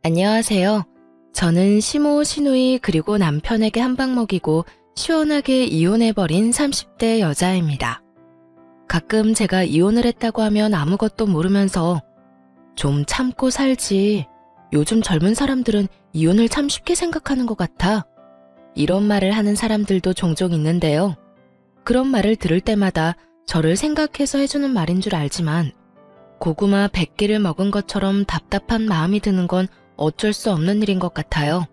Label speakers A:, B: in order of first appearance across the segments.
A: 안녕하세요. 저는 시모, 시누이 그리고 남편에게 한 방 먹이고 시원하게 이혼해버린 30대 여자입니다. 가끔 제가 이혼을 했다고 하면 아무것도 모르면서 좀 참고 살지. 요즘 젊은 사람들은 이혼을 참 쉽게 생각하는 것 같아. 이런 말을 하는 사람들도 종종 있는데요. 그런 말을 들을 때마다 저를 생각해서 해주는 말인 줄 알지만 고구마 100개를 먹은 것처럼 답답한 마음이 드는 건 어쩔 수 없는 일인 것 같아요.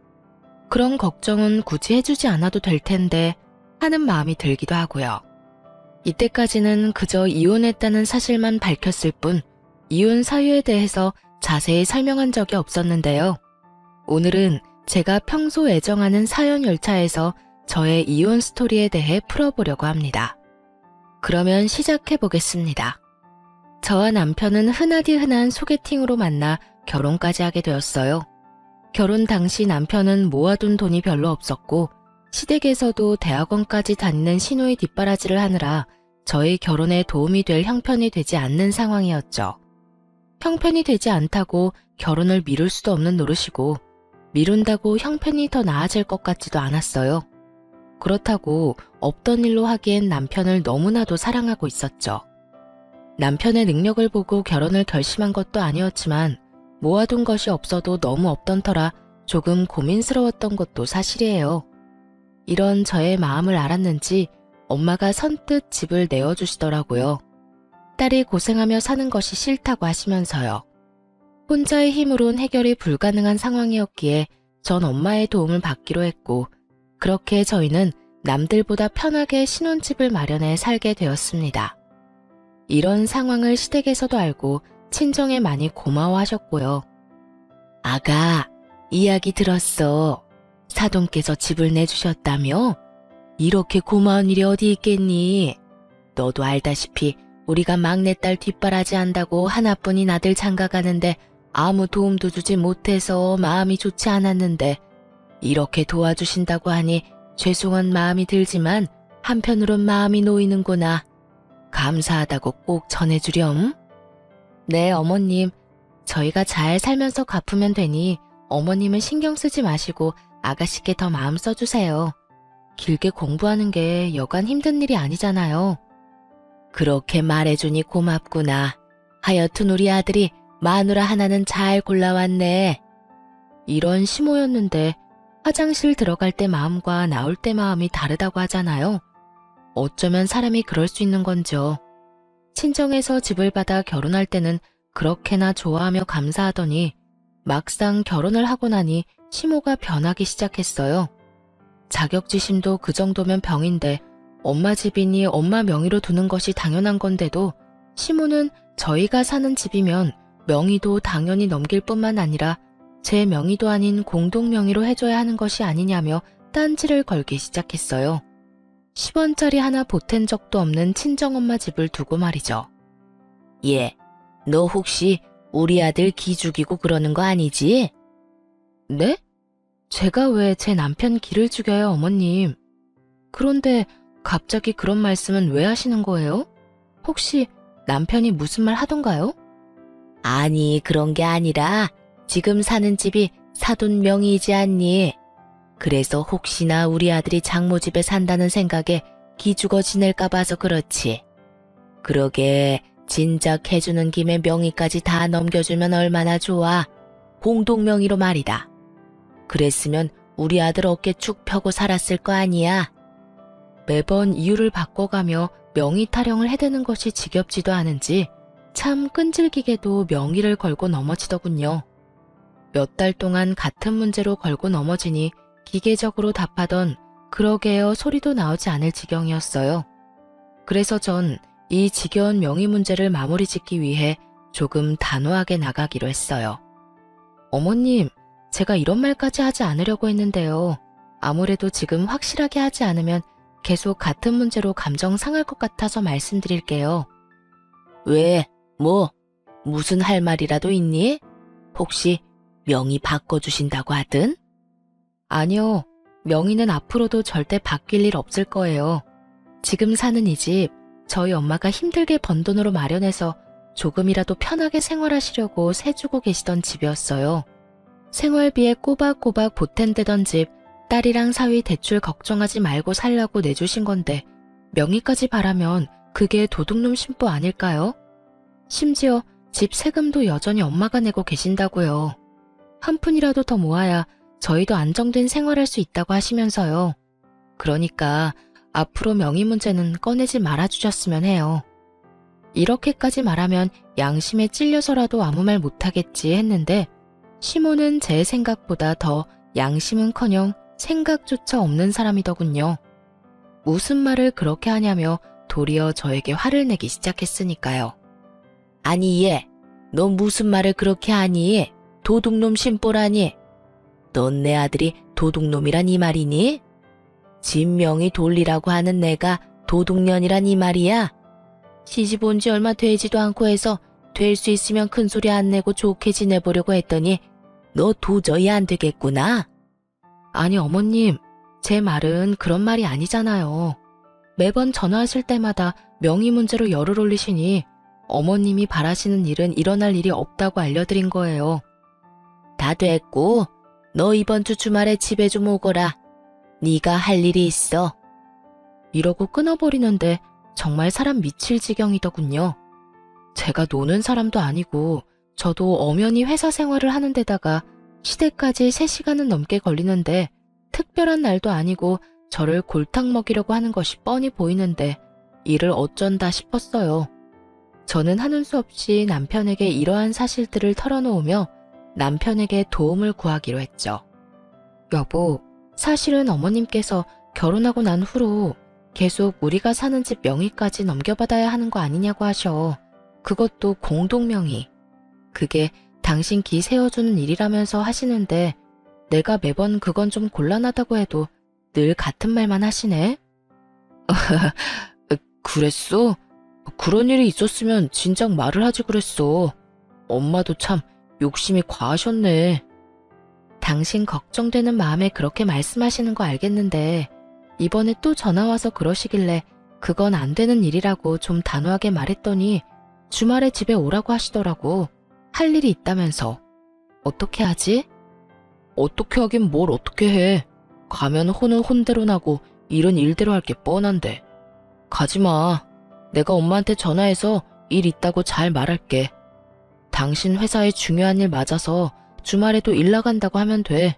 A: 그런 걱정은 굳이 해주지 않아도 될 텐데 하는 마음이 들기도 하고요. 이때까지는 그저 이혼했다는 사실만 밝혔을 뿐 이혼 사유에 대해서 자세히 설명한 적이 없었는데요. 오늘은 제가 평소 애정하는 사연 열차에서 저의 이혼 스토리에 대해 풀어보려고 합니다. 그러면 시작해 보겠습니다. 저와 남편은 흔하디 흔한 소개팅으로 만나 결혼까지 하게 되었어요. 결혼 당시 남편은 모아둔 돈이 별로 없었고 시댁에서도 대학원까지 다니는 시누이 뒷바라지를 하느라 저희 결혼에 도움이 될 형편이 되지 않는 상황이었죠. 형편이 되지 않다고 결혼을 미룰 수도 없는 노릇이고 미룬다고 형편이 더 나아질 것 같지도 않았어요. 그렇다고 없던 일로 하기엔 남편을 너무나도 사랑하고 있었죠. 남편의 능력을 보고 결혼을 결심한 것도 아니었지만 모아둔 것이 없어도 너무 없던 터라 조금 고민스러웠던 것도 사실이에요. 이런 저의 마음을 알았는지 엄마가 선뜻 집을 내어주시더라고요. 딸이 고생하며 사는 것이 싫다고 하시면서요. 혼자의 힘으론 해결이 불가능한 상황이었기에 전 엄마의 도움을 받기로 했고 그렇게 저희는 남들보다 편하게 신혼집을 마련해 살게 되었습니다. 이런 상황을 시댁에서도 알고 친정에 많이 고마워하셨고요. 아가, 이야기 들었어. 사돈께서 집을 내주셨다며? 이렇게 고마운 일이 어디 있겠니? 너도 알다시피 우리가 막내딸 뒷바라지 한다고 하나뿐인 아들 장가가는데 아무 도움도 주지 못해서 마음이 좋지 않았는데 이렇게 도와주신다고 하니 죄송한 마음이 들지만 한편으론 마음이 놓이는구나. 감사하다고 꼭 전해주렴. 네, 어머님. 저희가 잘 살면서 갚으면 되니 어머님은 신경 쓰지 마시고 아가씨께 더 마음 써주세요. 길게 공부하는 게 여간 힘든 일이 아니잖아요. 그렇게 말해주니 고맙구나. 하여튼 우리 아들이 마누라 하나는 잘 골라왔네. 이런 시모였는데 화장실 들어갈 때 마음과 나올 때 마음이 다르다고 하잖아요. 어쩌면 사람이 그럴 수 있는 건죠. 친정에서 집을 받아 결혼할 때는 그렇게나 좋아하며 감사하더니 막상 결혼을 하고 나니 시모가 변하기 시작했어요. 자격지심도 그 정도면 병인데 엄마 집이니 엄마 명의로 두는 것이 당연한 건데도 시모는 저희가 사는 집이면 명의도 당연히 넘길 뿐만 아니라 제 명의도 아닌 공동 명의로 해줘야 하는 것이 아니냐며 딴지를 걸기 시작했어요. 10원짜리 하나 보탠 적도 없는 친정엄마 집을 두고 말이죠. 얘, 너 혹시 우리 아들 기 죽이고 그러는 거 아니지? 네? 제가 왜 제 남편 기를 죽여요, 어머님? 그런데 갑자기 그런 말씀은 왜 하시는 거예요? 혹시 남편이 무슨 말 하던가요? 아니, 그런 게 아니라 지금 사는 집이 사돈 명의이지 않니? 그래서 혹시나 우리 아들이 장모집에 산다는 생각에 기죽어 지낼까 봐서 그렇지. 그러게 진작 해주는 김에 명의까지 다 넘겨주면 얼마나 좋아. 공동명의로 말이다. 그랬으면 우리 아들 어깨 쭉 펴고 살았을 거 아니야. 매번 이유를 바꿔가며 명의 타령을 해대는 것이 지겹지도 않은지 참 끈질기게도 명의를 걸고 넘어지더군요. 몇 달 동안 같은 문제로 걸고 넘어지니 기계적으로 답하던 그러게요 소리도 나오지 않을 지경이었어요. 그래서 전 이 지겨운 명의 문제를 마무리 짓기 위해 조금 단호하게 나가기로 했어요. 어머님, 제가 이런 말까지 하지 않으려고 했는데요. 아무래도 지금 확실하게 하지 않으면 계속 같은 문제로 감정 상할 것 같아서 말씀드릴게요. 왜? 뭐? 무슨 할 말이라도 있니? 혹시 명의 바꿔주신다고 하든? 아니요. 명의는 앞으로도 절대 바뀔 일 없을 거예요. 지금 사는 이 집, 저희 엄마가 힘들게 번 돈으로 마련해서 조금이라도 편하게 생활하시려고 세주고 계시던 집이었어요. 생활비에 꼬박꼬박 보탠대던 집, 딸이랑 사위 대출 걱정하지 말고 살라고 내주신 건데 명의까지 바라면 그게 도둑놈 심보 아닐까요? 심지어 집 세금도 여전히 엄마가 내고 계신다고요. 한 푼이라도 더 모아야 저희도 안정된 생활할 수 있다고 하시면서요. 그러니까 앞으로 명의 문제는 꺼내지 말아주셨으면 해요. 이렇게까지 말하면 양심에 찔려서라도 아무 말 못하겠지 했는데 시모는 제 생각보다 더 양심은커녕 생각조차 없는 사람이더군요. 무슨 말을 그렇게 하냐며 도리어 저에게 화를 내기 시작했으니까요. 아니 얘, 너 무슨 말을 그렇게 하니? 도둑놈 심보라니? 넌 내 아들이 도둑놈이란 이 말이니? 진명이 돌리라고 하는 내가 도둑년이란 이 말이야? 시집 온 지 얼마 되지도 않고 해서 될 수 있으면 큰 소리 안 내고 좋게 지내보려고 했더니 너 도저히 안 되겠구나. 아니 어머님, 제 말은 그런 말이 아니잖아요. 매번 전화하실 때마다 명의 문제로 열을 올리시니 어머님이 바라시는 일은 일어날 일이 없다고 알려드린 거예요. 다 됐고 너 이번 주 주말에 집에 좀 오거라. 네가 할 일이 있어. 이러고 끊어버리는데 정말 사람 미칠 지경이더군요. 제가 노는 사람도 아니고 저도 엄연히 회사 생활을 하는 데다가 시댁까지 3시간은 넘게 걸리는데 특별한 날도 아니고 저를 골탕 먹이려고 하는 것이 뻔히 보이는데 이를 어쩐다 싶었어요. 저는 하는 수 없이 남편에게 이러한 사실들을 털어놓으며 남편에게 도움을 구하기로 했죠. 여보, 사실은 어머님께서 결혼하고 난 후로 계속 우리가 사는 집 명의까지 넘겨받아야 하는 거 아니냐고 하셔. 그것도 공동명의. 그게 당신 기 세워주는 일이라면서 하시는데 내가 매번 그건 좀 곤란하다고 해도 늘 같은 말만 하시네. 그랬어? 그런 일이 있었으면 진작 말을 하지 그랬어. 엄마도 참 욕심이 과하셨네. 당신 걱정되는 마음에 그렇게 말씀하시는 거 알겠는데 이번에 또 전화와서 그러시길래 그건 안 되는 일이라고 좀 단호하게 말했더니 주말에 집에 오라고 하시더라고. 할 일이 있다면서. 어떻게 하지? 어떻게 하긴 뭘 어떻게 해. 가면 혼은 혼대로 나고 일은 일대로 할 게 뻔한데. 가지마. 내가 엄마한테 전화해서 일 있다고 잘 말할게. 당신 회사에 중요한 일 맞아서 주말에도 일 나간다고 하면 돼.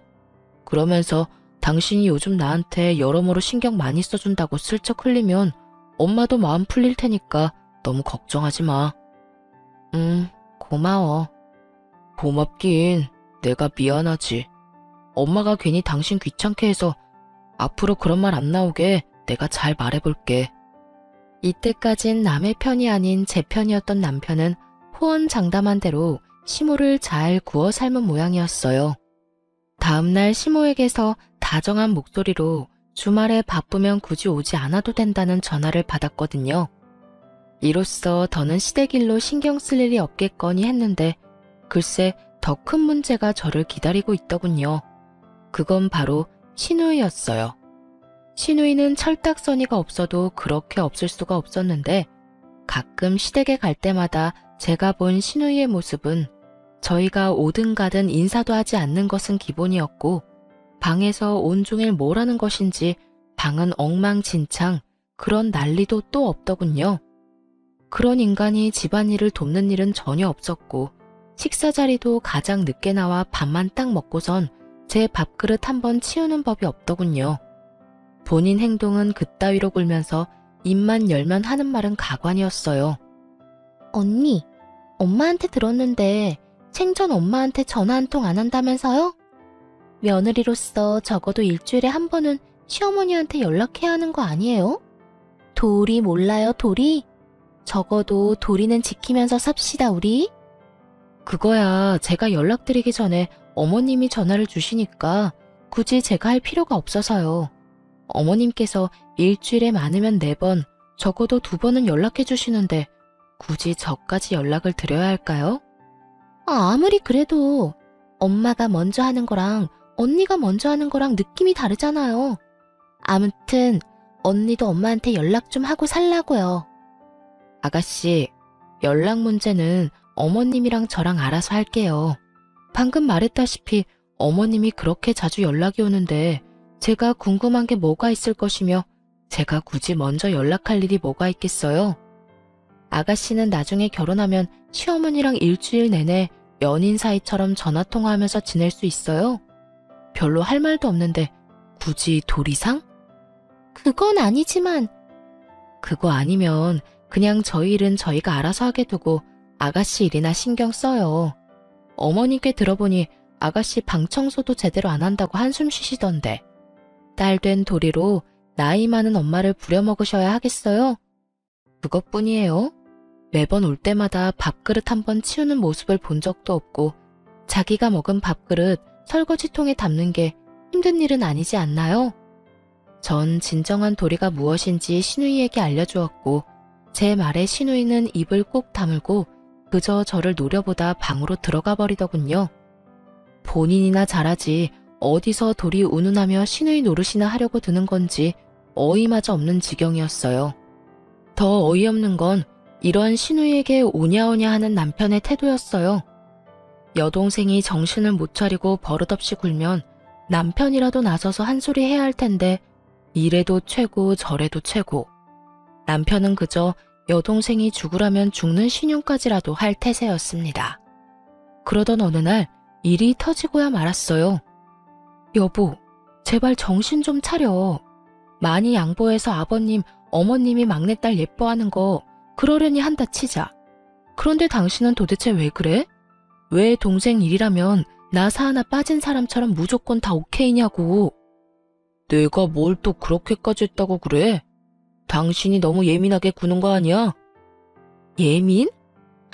A: 그러면서 당신이 요즘 나한테 여러모로 신경 많이 써준다고 슬쩍 흘리면 엄마도 마음 풀릴 테니까 너무 걱정하지 마. 고마워. 고맙긴. 내가 미안하지. 엄마가 괜히 당신 귀찮게 해서 앞으로 그런 말 안 나오게 내가 잘 말해볼게. 이때까진 남의 편이 아닌 제 편이었던 남편은 호언장담한 대로 시모를 잘 구워 삶은 모양이었어요. 다음날 시모에게서 다정한 목소리로 주말에 바쁘면 굳이 오지 않아도 된다는 전화를 받았거든요. 이로써 더는 시댁일로 신경 쓸 일이 없겠거니 했는데 글쎄 더 큰 문제가 저를 기다리고 있더군요. 그건 바로 시누이였어요. 시누이는 철딱서니가 없어도 그렇게 없을 수가 없었는데 가끔 시댁에 갈 때마다 제가 본 시누이의 모습은 저희가 오든 가든 인사도 하지 않는 것은 기본이었고 방에서 온종일 뭘 하는 것인지 방은 엉망진창 그런 난리도 또 없더군요. 그런 인간이 집안일을 돕는 일은 전혀 없었고 식사 자리도 가장 늦게 나와 밥만 딱 먹고선 제 밥그릇 한번 치우는 법이 없더군요. 본인 행동은 그따위로 굴면서 입만 열면 하는 말은 가관이었어요. 언니, 엄마한테 들었는데 생전 엄마한테 전화 한 통 안 한다면서요? 며느리로서 적어도 일주일에 한 번은 시어머니한테 연락해야 하는 거 아니에요? 도리 몰라요, 도리? 적어도 도리는 지키면서 삽시다, 우리. 그거야 제가 연락드리기 전에 어머님이 전화를 주시니까 굳이 제가 할 필요가 없어서요. 어머님께서 일주일에 많으면 4번, 적어도 2번은 연락해 주시는데 굳이 저까지 연락을 드려야 할까요? 아무리 그래도 엄마가 먼저 하는 거랑 언니가 먼저 하는 거랑 느낌이 다르잖아요. 아무튼 언니도 엄마한테 연락 좀 하고 살라고요. 아가씨, 연락 문제는 어머님이랑 저랑 알아서 할게요. 방금 말했다시피 어머님이 그렇게 자주 연락이 오는데 제가 궁금한 게 뭐가 있을 것이며 제가 굳이 먼저 연락할 일이 뭐가 있겠어요? 아가씨는 나중에 결혼하면 시어머니랑 일주일 내내 연인 사이처럼 전화통화하면서 지낼 수 있어요? 별로 할 말도 없는데 굳이 도리상? 그건 아니지만. 그거 아니면 그냥 저희 일은 저희가 알아서 하게 두고 아가씨 일이나 신경 써요. 어머님께 들어보니 아가씨 방 청소도 제대로 안 한다고 한숨 쉬시던데. 딸 된 도리로 나이 많은 엄마를 부려먹으셔야 하겠어요? 그것뿐이에요. 매번 올 때마다 밥그릇 한 번 치우는 모습을 본 적도 없고 자기가 먹은 밥그릇 설거지통에 담는 게 힘든 일은 아니지 않나요? 전 진정한 도리가 무엇인지 시누이에게 알려주었고 제 말에 시누이는 입을 꼭 다물고 그저 저를 노려보다 방으로 들어가 버리더군요. 본인이나 잘하지 어디서 도리 운운하며 시누이 노릇이나 하려고 드는 건지 어이마저 없는 지경이었어요. 더 어이없는 건 이런 시누이에게 오냐오냐 하는 남편의 태도였어요. 여동생이 정신을 못 차리고 버릇없이 굴면 남편이라도 나서서 한 소리 해야 할 텐데 이래도 최고 저래도 최고. 남편은 그저 여동생이 죽으라면 죽는 신용까지라도 할 태세였습니다. 그러던 어느 날 일이 터지고야 말았어요. 여보, 제발 정신 좀 차려. 많이 양보해서 아버님, 어머님이 막내딸 예뻐하는 거 그러려니 한다 치자. 그런데 당신은 도대체 왜 그래? 왜 동생 일이라면 나사 하나 빠진 사람처럼 무조건 다 오케이냐고. 내가 뭘 또 그렇게까지 했다고 그래? 당신이 너무 예민하게 구는 거 아니야? 예민?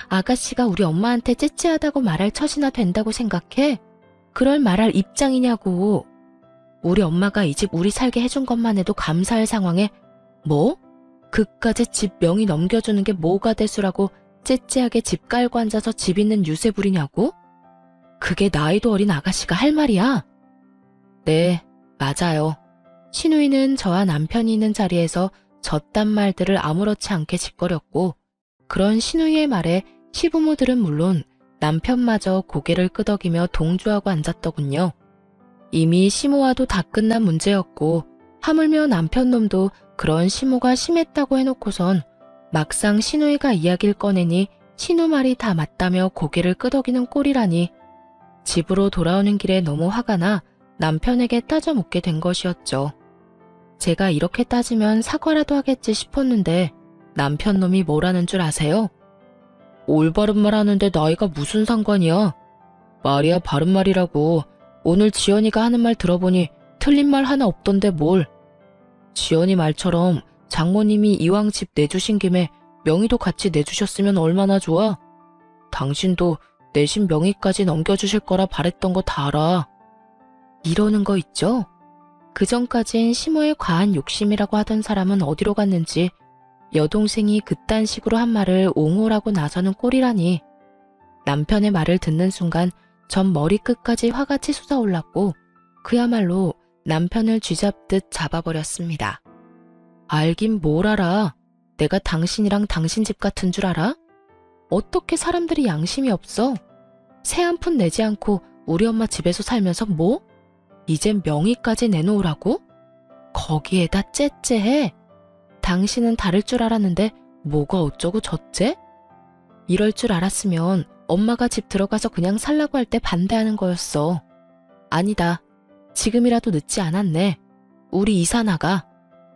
A: 아가씨가 우리 엄마한테 째째하다고 말할 처지나 된다고 생각해? 그럴 말할 입장이냐고. 우리 엄마가 이 집 우리 살게 해준 것만 해도 감사할 상황에 뭐? 그까짓 집 명의 넘겨주는 게 뭐가 대수라고 째째하게 집 깔고 앉아서 집 있는 유세 부리냐고? 그게 나이도 어린 아가씨가 할 말이야? 네, 맞아요. 시누이는 저와 남편이 있는 자리에서 저딴 말들을 아무렇지 않게 짓거렸고 그런 시누이의 말에 시부모들은 물론 남편마저 고개를 끄덕이며 동조하고 앉았더군요. 이미 시모와도 다 끝난 문제였고 하물며 남편 놈도 그런 시모가 심했다고 해놓고선 막상 시누이가 이야기를 꺼내니 시누 말이 다 맞다며 고개를 끄덕이는 꼴이라니 집으로 돌아오는 길에 너무 화가 나 남편에게 따져 묻게 된 것이었죠. 제가 이렇게 따지면 사과라도 하겠지 싶었는데 남편 놈이 뭐라는 줄 아세요? 올바른 말 하는데 나이가 무슨 상관이야? 말이야 바른 말이라고. 오늘 지연이가 하는 말 들어보니 틀린 말 하나 없던데 뭘. 지연이 말처럼 장모님이 이왕 집 내주신 김에 명의도 같이 내주셨으면 얼마나 좋아. 당신도 내신 명의까지 넘겨주실 거라 바랬던 거 다 알아. 이러는 거 있죠? 그전까진 시모의 과한 욕심이라고 하던 사람은 어디로 갔는지 여동생이 그딴 식으로 한 말을 옹호라고 나서는 꼴이라니. 남편의 말을 듣는 순간 전 머리끝까지 화가 치솟아 올랐고 그야말로 남편을 쥐잡듯 잡아버렸습니다. 알긴 뭘 알아. 내가 당신이랑 당신 집 같은 줄 알아? 어떻게 사람들이 양심이 없어? 새 한 푼 내지 않고 우리 엄마 집에서 살면서 뭐? 이젠 명의까지 내놓으라고? 거기에다 째째해? 당신은 다를 줄 알았는데 뭐가 어쩌고 저째? 이럴 줄 알았으면 엄마가 집 들어가서 그냥 살라고 할 때 반대하는 거였어. 아니다. 지금이라도 늦지 않았네. 우리 이사 나가.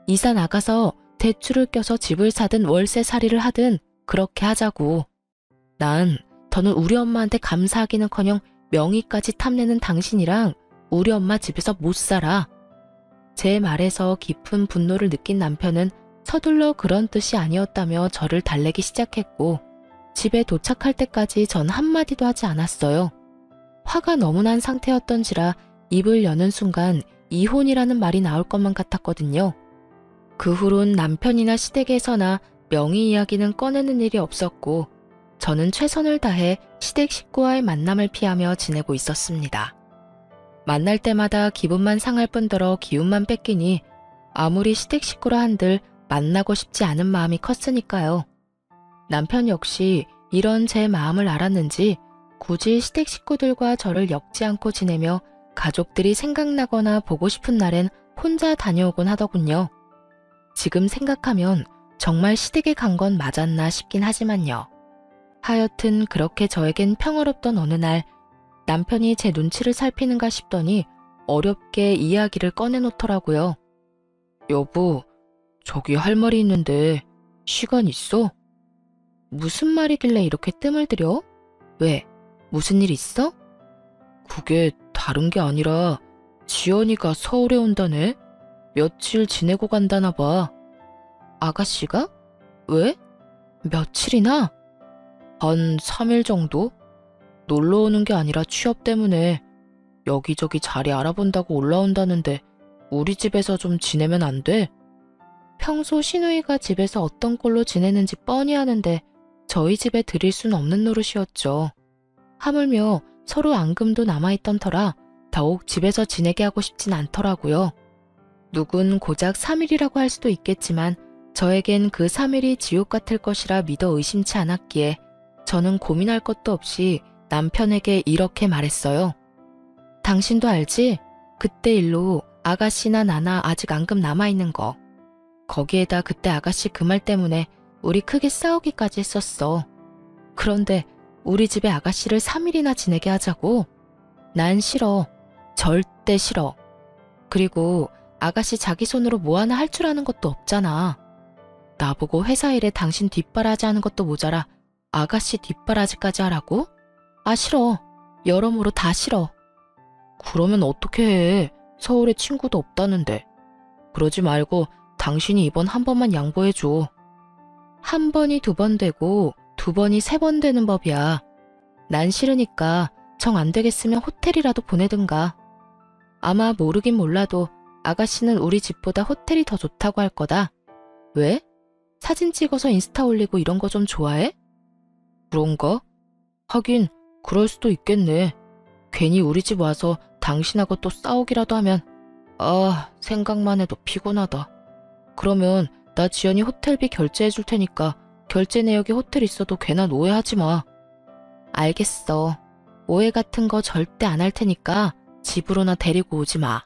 A: 이사 나가서 대출을 껴서 집을 사든 월세살이를 하든 그렇게 하자고. 난 더는 우리 엄마한테 감사하기는커녕 명의까지 탐내는 당신이랑 우리 엄마 집에서 못 살아. 제 말에서 깊은 분노를 느낀 남편은 서둘러 그런 뜻이 아니었다며 저를 달래기 시작했고 집에 도착할 때까지 전 한마디도 하지 않았어요. 화가 너무 난 상태였던지라 입을 여는 순간 이혼이라는 말이 나올 것만 같았거든요. 그 후론 남편이나 시댁에서나 명의 이야기는 꺼내는 일이 없었고 저는 최선을 다해 시댁 식구와의 만남을 피하며 지내고 있었습니다. 만날 때마다 기분만 상할 뿐더러 기운만 뺏기니 아무리 시댁 식구라 한들 만나고 싶지 않은 마음이 컸으니까요. 남편 역시 이런 제 마음을 알았는지 굳이 시댁 식구들과 저를 엮지 않고 지내며 가족들이 생각나거나 보고 싶은 날엔 혼자 다녀오곤 하더군요. 지금 생각하면 정말 시댁에 간 건 맞았나 싶긴 하지만요. 하여튼 그렇게 저에겐 평화롭던 어느 날 남편이 제 눈치를 살피는가 싶더니 어렵게 이야기를 꺼내놓더라고요. 여보, 저기 할 말이 있는데 시간 있어? 무슨 말이길래 이렇게 뜸을 들여? 왜? 무슨 일 있어? 그게 다른 게 아니라 지연이가 서울에 온다네? 며칠 지내고 간다나 봐. 아가씨가? 왜? 며칠이나? 한 3일 정도? 놀러 오는 게 아니라 취업 때문에 여기저기 자리 알아본다고 올라온다는데 우리 집에서 좀 지내면 안 돼? 평소 시누이가 집에서 어떤 꼴로 지내는지 뻔히 아는데 저희 집에 들일 순 없는 노릇이었죠. 하물며 서로 앙금도 남아있던 터라 더욱 집에서 지내게 하고 싶진 않더라고요. 누군 고작 3일이라고 할 수도 있겠지만 저에겐 그 3일이 지옥 같을 것이라 믿어 의심치 않았기에 저는 고민할 것도 없이 남편에게 이렇게 말했어요. 당신도 알지? 그때 일로 아가씨나 나나 아직 앙금 남아있는 거. 거기에다 그때 아가씨 그 말 때문에 우리 크게 싸우기까지 했었어. 그런데 우리 집에 아가씨를 3일이나 지내게 하자고? 난 싫어. 절대 싫어. 그리고 아가씨 자기 손으로 뭐 하나 할 줄 아는 것도 없잖아. 나보고 회사 일에 당신 뒷바라지 하는 것도 모자라 아가씨 뒷바라지까지 하라고? 아 싫어. 여러모로 다 싫어. 그러면 어떻게 해? 서울에 친구도 없다는데. 그러지 말고 당신이 이번 한 번만 양보해줘. 한 번이 2번 되고 2번이 3번 되는 법이야. 난 싫으니까 정 안 되겠으면 호텔이라도 보내든가. 아마 모르긴 몰라도 아가씨는 우리 집보다 호텔이 더 좋다고 할 거다. 왜? 사진 찍어서 인스타 올리고 이런 거 좀 좋아해? 그런가? 하긴 그럴 수도 있겠네. 괜히 우리 집 와서 당신하고 또 싸우기라도 하면 생각만 해도 피곤하다. 그러면 나 지연이 호텔비 결제해 줄 테니까 결제 내역에 호텔 있어도 괜한 오해하지 마. 알겠어. 오해 같은 거 절대 안 할 테니까 집으로나 데리고 오지 마.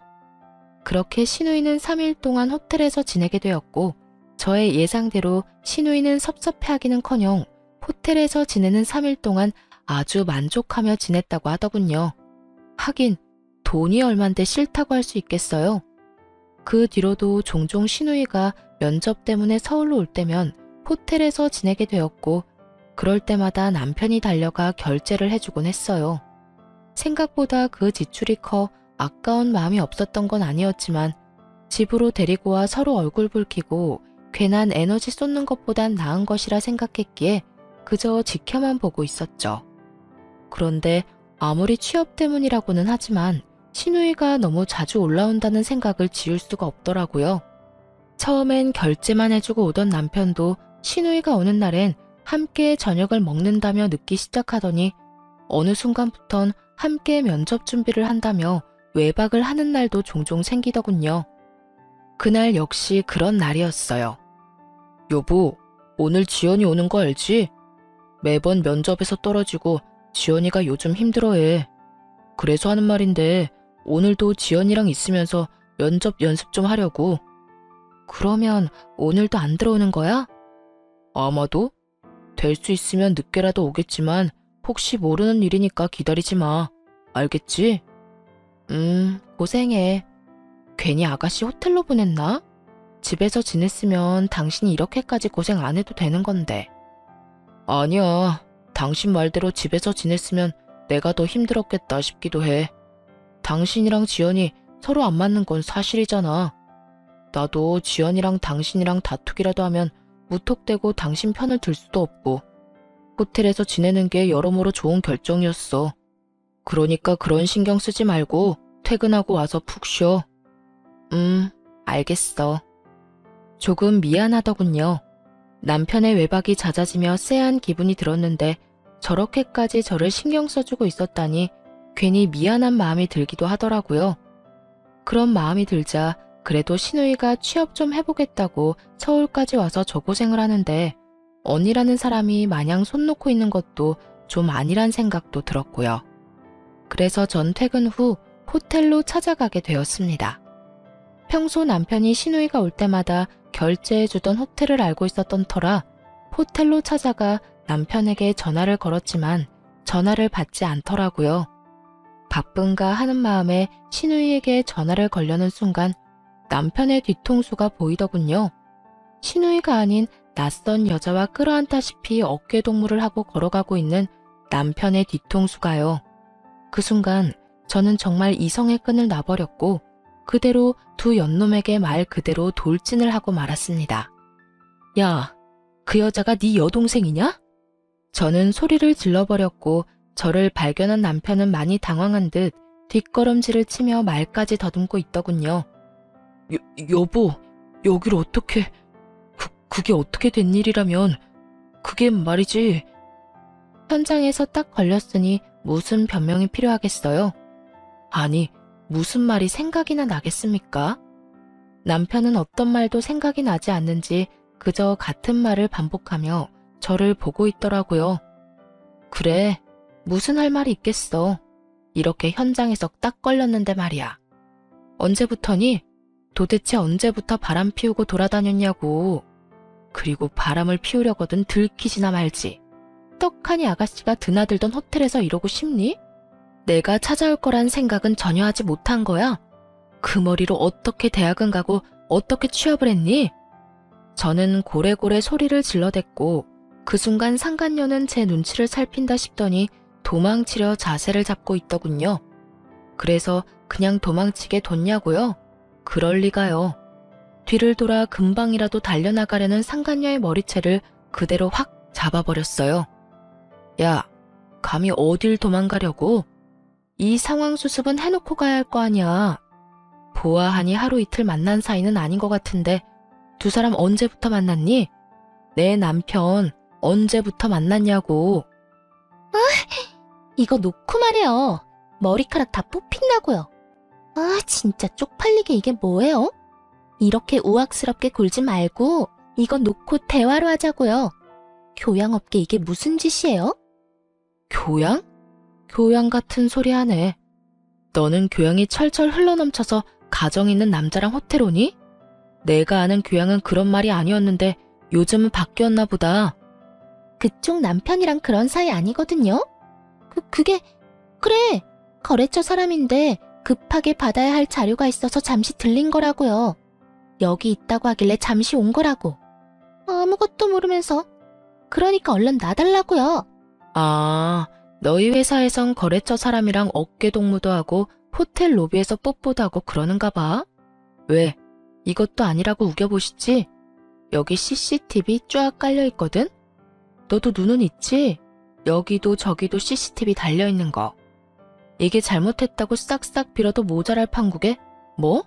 A: 그렇게 시누이는 3일 동안 호텔에서 지내게 되었고 저의 예상대로 시누이는 섭섭해하기는커녕 호텔에서 지내는 3일 동안 아주 만족하며 지냈다고 하더군요. 하긴 돈이 얼만데 싫다고 할 수 있겠어요. 그 뒤로도 종종 시누이가 면접 때문에 서울로 올 때면 호텔에서 지내게 되었고 그럴 때마다 남편이 달려가 결제를 해주곤 했어요. 생각보다 그 지출이 커 아까운 마음이 없었던 건 아니었지만 집으로 데리고 와 서로 얼굴 붉히고 괜한 에너지 쏟는 것보단 나은 것이라 생각했기에 그저 지켜만 보고 있었죠. 그런데 아무리 취업 때문이라고는 하지만 시누이가 너무 자주 올라온다는 생각을 지울 수가 없더라고요. 처음엔 결제만 해주고 오던 남편도 시누이가 오는 날엔 함께 저녁을 먹는다며 늦기 시작하더니 어느 순간부턴 함께 면접 준비를 한다며 외박을 하는 날도 종종 생기더군요. 그날 역시 그런 날이었어요. 여보, 오늘 지연이 오는 거 알지? 매번 면접에서 떨어지고 지연이가 요즘 힘들어해. 그래서 하는 말인데 오늘도 지연이랑 있으면서 면접 연습 좀 하려고. 그러면 오늘도 안 들어오는 거야? 아마도. 될 수 있으면 늦게라도 오겠지만 혹시 모르는 일이니까 기다리지 마. 알겠지? 고생해. 괜히 아가씨 호텔로 보냈나? 집에서 지냈으면 당신이 이렇게까지 고생 안 해도 되는 건데. 아니야. 당신 말대로 집에서 지냈으면 내가 더 힘들었겠다 싶기도 해. 당신이랑 지연이 서로 안 맞는 건 사실이잖아. 나도 지연이랑 당신이랑 다투기라도 하면 무턱대고 당신 편을 들 수도 없고 호텔에서 지내는 게 여러모로 좋은 결정이었어. 그러니까 그런 신경 쓰지 말고 퇴근하고 와서 푹 쉬어. 알겠어. 조금 미안하더군요. 남편의 외박이 잦아지며 쎄한 기분이 들었는데 저렇게까지 저를 신경 써주고 있었다니 괜히 미안한 마음이 들기도 하더라고요. 그런 마음이 들자 그래도 시누이가 취업 좀 해보겠다고 서울까지 와서 저 고생을 하는데 언니라는 사람이 마냥 손 놓고 있는 것도 좀 아니란 생각도 들었고요. 그래서 전 퇴근 후 호텔로 찾아가게 되었습니다. 평소 남편이 시누이가 올 때마다 결제해주던 호텔을 알고 있었던 터라 호텔로 찾아가 남편에게 전화를 걸었지만 전화를 받지 않더라고요. 바쁜가 하는 마음에 시누이에게 전화를 걸려는 순간 남편의 뒤통수가 보이더군요. 시누이가 아닌 낯선 여자와 끌어안다시피 어깨동무를 하고 걸어가고 있는 남편의 뒤통수가요. 그 순간 저는 정말 이성의 끈을 놔버렸고 그대로 두 연놈에게 말 그대로 돌진을 하고 말았습니다. 야, 그 여자가 네 여동생이냐? 저는 소리를 질러버렸고 저를 발견한 남편은 많이 당황한 듯 뒷걸음질을 치며 말까지 더듬고 있더군요. 여보, 여길 어떻게... 그게 어떻게 된 일이라면... 그게 말이지... 현장에서 딱 걸렸으니 무슨 변명이 필요하겠어요? 아니, 무슨 말이 생각이나 나겠습니까? 남편은 어떤 말도 생각이 나지 않는지 그저 같은 말을 반복하며 저를 보고 있더라고요. 그래, 무슨 할 말이 있겠어. 이렇게 현장에서 딱 걸렸는데 말이야. 언제부터니? 도대체 언제부터 바람 피우고 돌아다녔냐고. 그리고 바람을 피우려거든 들키지나 말지. 떡하니 아가씨가 드나들던 호텔에서 이러고 싶니? 내가 찾아올 거란 생각은 전혀 하지 못한 거야. 그 머리로 어떻게 대학은 가고 어떻게 취업을 했니? 저는 고래고래 소리를 질러댔고 그 순간 상간녀는 제 눈치를 살핀다 싶더니 도망치려 자세를 잡고 있더군요. 그래서 그냥 도망치게 뒀냐고요? 그럴 리가요. 뒤를 돌아 금방이라도 달려나가려는 상간녀의 머리채를 그대로 확 잡아버렸어요. 야, 감히 어딜 도망가려고? 이 상황 수습은 해놓고 가야 할 거 아니야. 보아하니 하루 이틀 만난 사이는 아닌 것 같은데 두 사람 언제부터 만났니? 내 남편 언제부터 만났냐고.
B: 이거 놓고 말해요. 머리카락 다 뽑힌다고요. 아, 진짜 쪽팔리게 이게 뭐예요? 이렇게 우악스럽게 굴지 말고 이거 놓고 대화로 하자고요. 교양 없게 이게 무슨 짓이에요?
A: 교양? 교양 같은 소리 하네. 너는 교양이 철철 흘러넘쳐서 가정 있는 남자랑 호텔 오니? 내가 아는 교양은 그런 말이 아니었는데 요즘은 바뀌었나 보다.
B: 그쪽 남편이랑 그런 사이 아니거든요? 그래. 거래처 사람인데 급하게 받아야 할 자료가 있어서 잠시 들린 거라고요. 여기 있다고 하길래 잠시 온 거라고. 아무것도 모르면서. 그러니까 얼른 놔달라고요.
A: 아, 너희 회사에선 거래처 사람이랑 어깨동무도 하고 호텔 로비에서 뽀뽀도 하고 그러는가 봐. 왜? 이것도 아니라고 우겨보시지? 여기 CCTV 쫙 깔려있거든? 너도 눈은 있지? 여기도 저기도 CCTV 달려있는 거. 이게 잘못했다고 싹싹 빌어도 모자랄 판국에 뭐?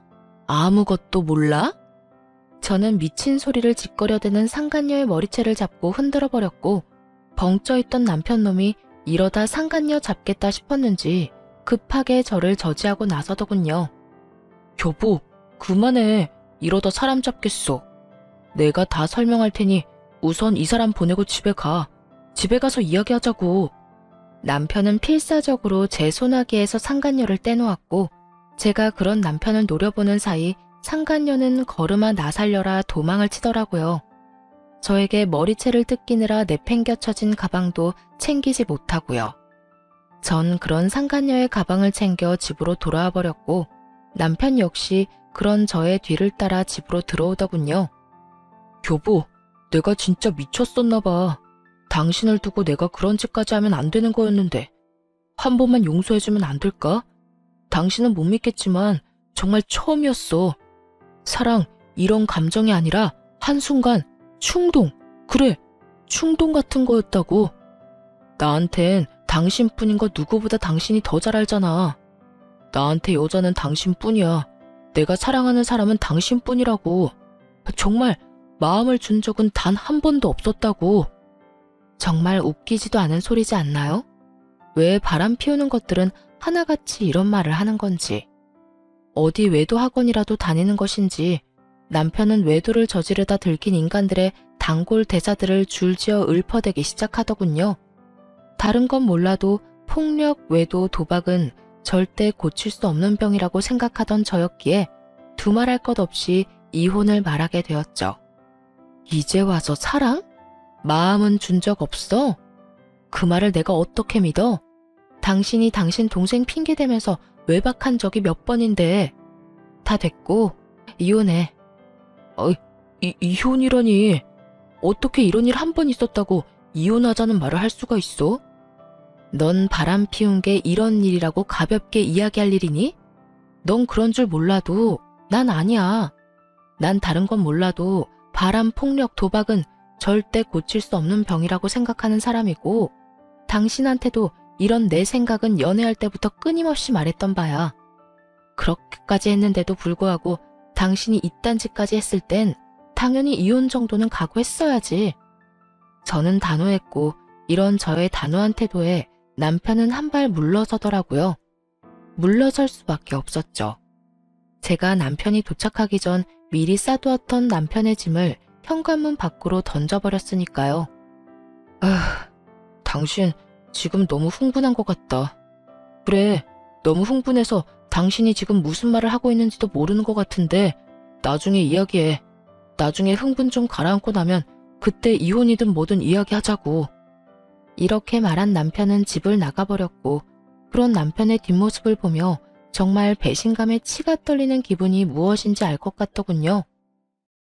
A: 아무것도 몰라? 저는 미친 소리를 짓거려대는 상간녀의 머리채를 잡고 흔들어버렸고 벙쪄있던 남편놈이 이러다 상간녀 잡겠다 싶었는지 급하게 저를 저지하고 나서더군요. 여보, 그만해. 이러다 사람 잡겠어. 내가 다 설명할 테니 우선 이 사람 보내고 집에 가. 집에 가서 이야기하자고. 남편은 필사적으로 제 소나기에서 상간녀를 떼놓았고 제가 그런 남편을 노려보는 사이 상간녀는 걸음아 나 살려라 도망을 치더라고요. 저에게 머리채를 뜯기느라 내팽겨쳐진 가방도 챙기지 못하고요. 전 그런 상간녀의 가방을 챙겨 집으로 돌아와 버렸고 남편 역시 그런 저의 뒤를 따라 집으로 들어오더군요. 여보, 내가 진짜 미쳤었나 봐. 당신을 두고 내가 그런 짓까지 하면 안 되는 거였는데 한 번만 용서해주면 안 될까? 당신은 못 믿겠지만 정말 처음이었어. 사랑, 이런 감정이 아니라 한순간 충동, 그래, 충동 같은 거였다고. 나한텐 당신뿐인 거 누구보다 당신이 더 잘 알잖아. 나한테 여자는 당신뿐이야. 내가 사랑하는 사람은 당신뿐이라고. 정말 마음을 준 적은 단 한 번도 없었다고. 정말 웃기지도 않은 소리지 않나요? 왜 바람 피우는 것들은 하나같이 이런 말을 하는 건지. 어디 외도 학원이라도 다니는 것인지 남편은 외도를 저지르다 들킨 인간들의 단골 대사들을 줄지어 읊어대기 시작하더군요. 다른 건 몰라도 폭력, 외도, 도박은 절대 고칠 수 없는 병이라고 생각하던 저였기에 두말할 것 없이 이혼을 말하게 되었죠. 이제 와서 사랑? 마음은 준 적 없어? 그 말을 내가 어떻게 믿어? 당신이 당신 동생 핑계대면서 외박한 적이 몇 번인데. 다 됐고 이혼해. 이혼이라니. 어떻게 이런 일 한 번 있었다고 이혼하자는 말을 할 수가 있어? 넌 바람 피운 게 이런 일이라고 가볍게 이야기할 일이니? 넌 그런 줄 몰라도 난 아니야. 난 다른 건 몰라도 바람, 폭력, 도박은 절대 고칠 수 없는 병이라고 생각하는 사람이고, 당신한테도 이런 내 생각은 연애할 때부터 끊임없이 말했던 바야. 그렇게까지 했는데도 불구하고 당신이 이딴 짓까지 했을 땐 당연히 이혼 정도는 각오했어야지. 저는 단호했고 이런 저의 단호한 태도에 남편은 한 발 물러서더라고요. 물러설 수밖에 없었죠. 제가 남편이 도착하기 전 미리 싸두었던 남편의 짐을 현관문 밖으로 던져버렸으니까요. 당신 지금 너무 흥분한 것 같다. 그래, 너무 흥분해서 당신이 지금 무슨 말을 하고 있는지도 모르는 것 같은데 나중에 이야기해. 나중에 흥분 좀 가라앉고 나면 그때 이혼이든 뭐든 이야기하자고. 이렇게 말한 남편은 집을 나가버렸고, 그런 남편의 뒷모습을 보며 정말 배신감에 치가 떨리는 기분이 무엇인지 알 것 같더군요.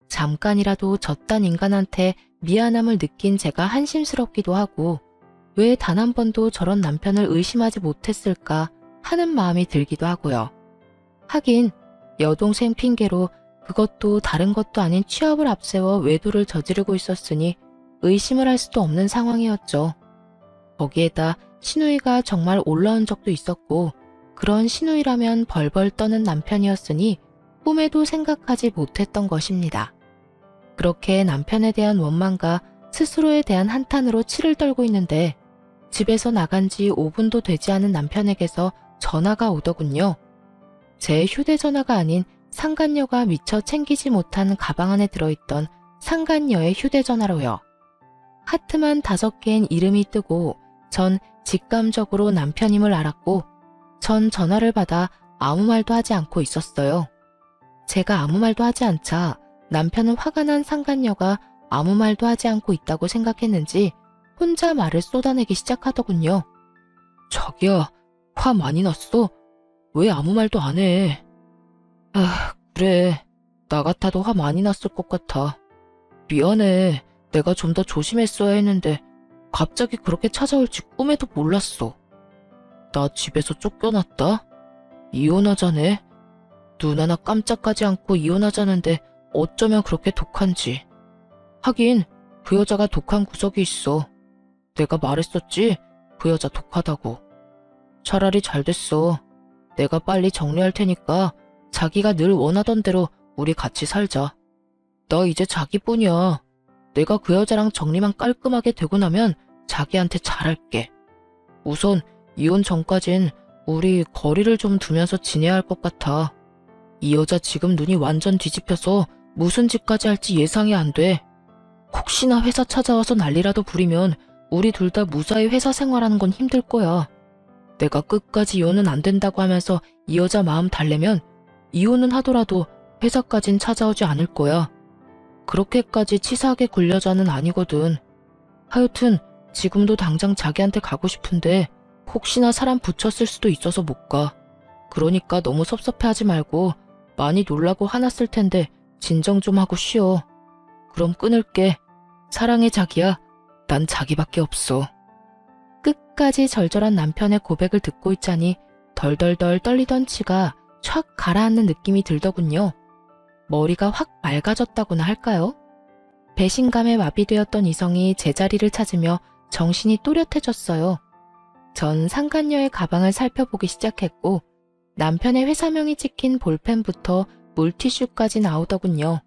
A: 잠깐이라도 저딴 인간한테 미안함을 느낀 제가 한심스럽기도 하고, 왜 단 한 번도 저런 남편을 의심하지 못했을까 하는 마음이 들기도 하고요. 하긴 여동생 핑계로 그것도 다른 것도 아닌 취업을 앞세워 외도를 저지르고 있었으니 의심을 할 수도 없는 상황이었죠. 거기에다 시누이가 정말 올라온 적도 있었고, 그런 시누이라면 벌벌 떠는 남편이었으니 꿈에도 생각하지 못했던 것입니다. 그렇게 남편에 대한 원망과 스스로에 대한 한탄으로 치를 떨고 있는데, 집에서 나간 지 5분도 되지 않은 남편에게서 전화가 오더군요. 제 휴대전화가 아닌 상간녀가 미처 챙기지 못한 가방 안에 들어있던 상간녀의 휴대전화로요. 하트만 5개인 이름이 뜨고 전 직감적으로 남편임을 알았고, 전 전화를 받아 아무 말도 하지 않고 있었어요. 제가 아무 말도 하지 않자 남편은 화가 난 상간녀가 아무 말도 하지 않고 있다고 생각했는지 혼자 말을 쏟아내기 시작하더군요. 자기야, 화 많이 났어? 왜 아무 말도 안 해? 그래. 나 같아도 화 많이 났을 것 같아. 미안해. 내가 좀 더 조심했어야 했는데 갑자기 그렇게 찾아올지 꿈에도 몰랐어. 나 집에서 쫓겨났다? 이혼하자네? 눈 하나 깜짝하지 않고 이혼하자는데 어쩌면 그렇게 독한지. 하긴 그 여자가 독한 구석이 있어. 내가 말했었지? 그 여자 독하다고. 차라리 잘 됐어. 내가 빨리 정리할 테니까 자기가 늘 원하던 대로 우리 같이 살자. 나 이제 자기뿐이야. 내가 그 여자랑 정리만 깔끔하게 되고 나면 자기한테 잘할게. 우선 이혼 전까진 우리 거리를 좀 두면서 지내야 할 것 같아. 이 여자 지금 눈이 완전 뒤집혀서 무슨 짓까지 할지 예상이 안 돼. 혹시나 회사 찾아와서 난리라도 부리면 우리 둘 다 무사히 회사 생활하는 건 힘들 거야. 내가 끝까지 이혼은 안 된다고 하면서 이 여자 마음 달래면 이혼은 하더라도 회사까진 찾아오지 않을 거야. 그렇게까지 치사하게 굴 여자는 아니거든. 하여튼 지금도 당장 자기한테 가고 싶은데 혹시나 사람 붙였을 수도 있어서 못 가. 그러니까 너무 섭섭해하지 말고 많이 놀라고 화났을 텐데 진정 좀 하고 쉬어. 그럼 끊을게. 사랑해 자기야. 난 자기밖에 없어. 끝까지 절절한 남편의 고백을 듣고 있자니 덜덜덜 떨리던 치가 촥 가라앉는 느낌이 들더군요. 머리가 확 맑아졌다고나 할까요? 배신감에 마비되었던 이성이 제자리를 찾으며 정신이 또렷해졌어요. 전 상간녀의 가방을 살펴보기 시작했고, 남편의 회사명이 찍힌 볼펜부터 물티슈까지 나오더군요.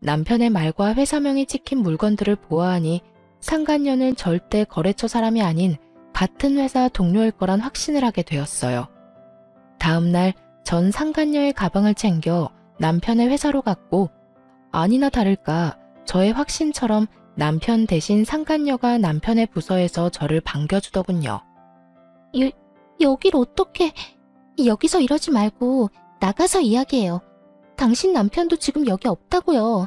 A: 남편의 말과 회사명이 찍힌 물건들을 보아하니 상간녀는 절대 거래처 사람이 아닌 같은 회사 동료일 거란 확신을 하게 되었어요. 다음날 전 상간녀의 가방을 챙겨 남편의 회사로 갔고, 아니나 다를까 저의 확신처럼 남편 대신 상간녀가 남편의 부서에서 저를 반겨주더군요.
B: 여길 어떻게... 여기서 이러지 말고 나가서 이야기해요. 당신 남편도 지금 여기 없다고요.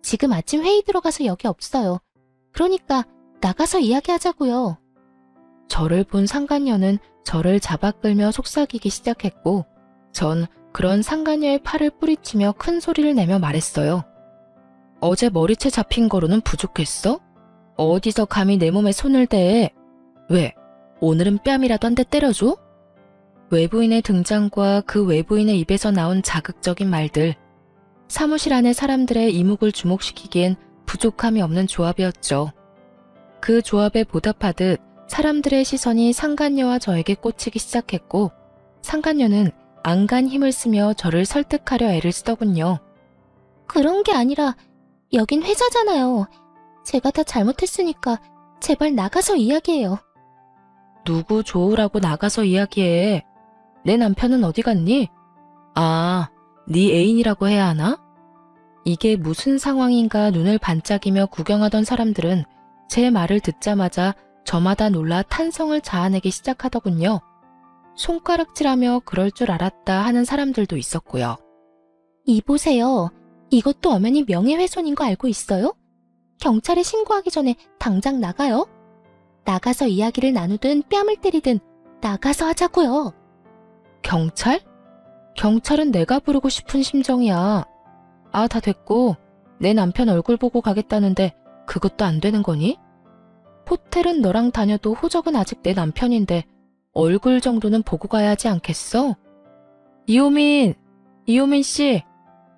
B: 지금 아침 회의 들어가서 여기 없어요. 그러니까 나가서 이야기하자고요.
A: 저를 본 상간녀는 저를 잡아 끌며 속삭이기 시작했고 전 그런 상간녀의 팔을 뿌리치며 큰 소리를 내며 말했어요. 어제 머리채 잡힌 거로는 부족했어? 어디서 감히 내 몸에 손을 대? 왜? 오늘은 뺨이라도 한 대 때려줘? 외부인의 등장과 그 외부인의 입에서 나온 자극적인 말들. 사무실 안의 사람들의 이목을 주목시키기엔 부족함이 없는 조합이었죠. 그 조합에 보답하듯 사람들의 시선이 상간녀와 저에게 꽂히기 시작했고 상간녀는 안간 힘을 쓰며 저를 설득하려 애를 쓰더군요.
B: 그런 게 아니라 여긴 회사잖아요. 제가 다 잘못했으니까 제발 나가서 이야기해요.
A: 누구 좋으라고 나가서 이야기해. 내 남편은 어디 갔니? 아, 네 애인이라고 해야 하나? 이게 무슨 상황인가 눈을 반짝이며 구경하던 사람들은 제 말을 듣자마자 저마다 놀라 탄성을 자아내기 시작하더군요. 손가락질하며 그럴 줄 알았다 하는 사람들도 있었고요.
B: 이보세요. 이것도 엄연히 명예훼손인 거 알고 있어요? 경찰에 신고하기 전에 당장 나가요. 나가서 이야기를 나누든 뺨을 때리든 나가서 하자고요.
A: 경찰? 경찰은 내가 부르고 싶은 심정이야. 아, 다 됐고 내 남편 얼굴 보고 가겠다는데 그것도 안 되는 거니? 호텔은 너랑 다녀도 호적은 아직 내 남편인데 얼굴 정도는 보고 가야 하지 않겠어? 이호민 씨,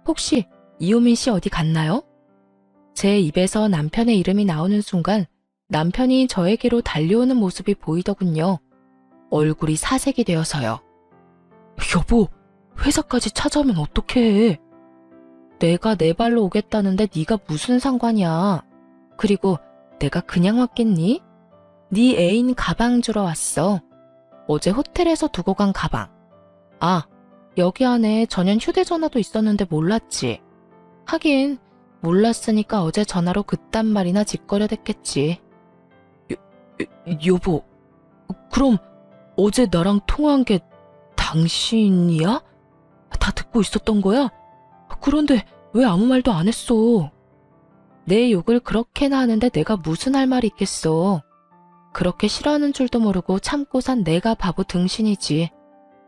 A: 혹시 이호민 씨 어디 갔나요? 제 입에서 남편의 이름이 나오는 순간 남편이 저에게로 달려오는 모습이 보이더군요. 얼굴이 사색이 되어서요. 여보, 회사까지 찾아오면 어떡해. 내가 내 발로 오겠다는데 네가 무슨 상관이야. 그리고 내가 그냥 왔겠니? 네 애인 가방 주러 왔어. 어제 호텔에서 두고 간 가방. 아, 여기 안에 전용 휴대전화도 있었는데 몰랐지. 하긴 몰랐으니까 어제 전화로 그딴 말이나 짓거려댔겠지. 여보, 그럼 어제 나랑 통화한 게 당신이야? 다 듣고 있었던 거야? 그런데 왜 아무 말도 안 했어? 내 욕을 그렇게나 하는데 내가 무슨 할 말이 있겠어. 그렇게 싫어하는 줄도 모르고 참고 산 내가 바보 등신이지.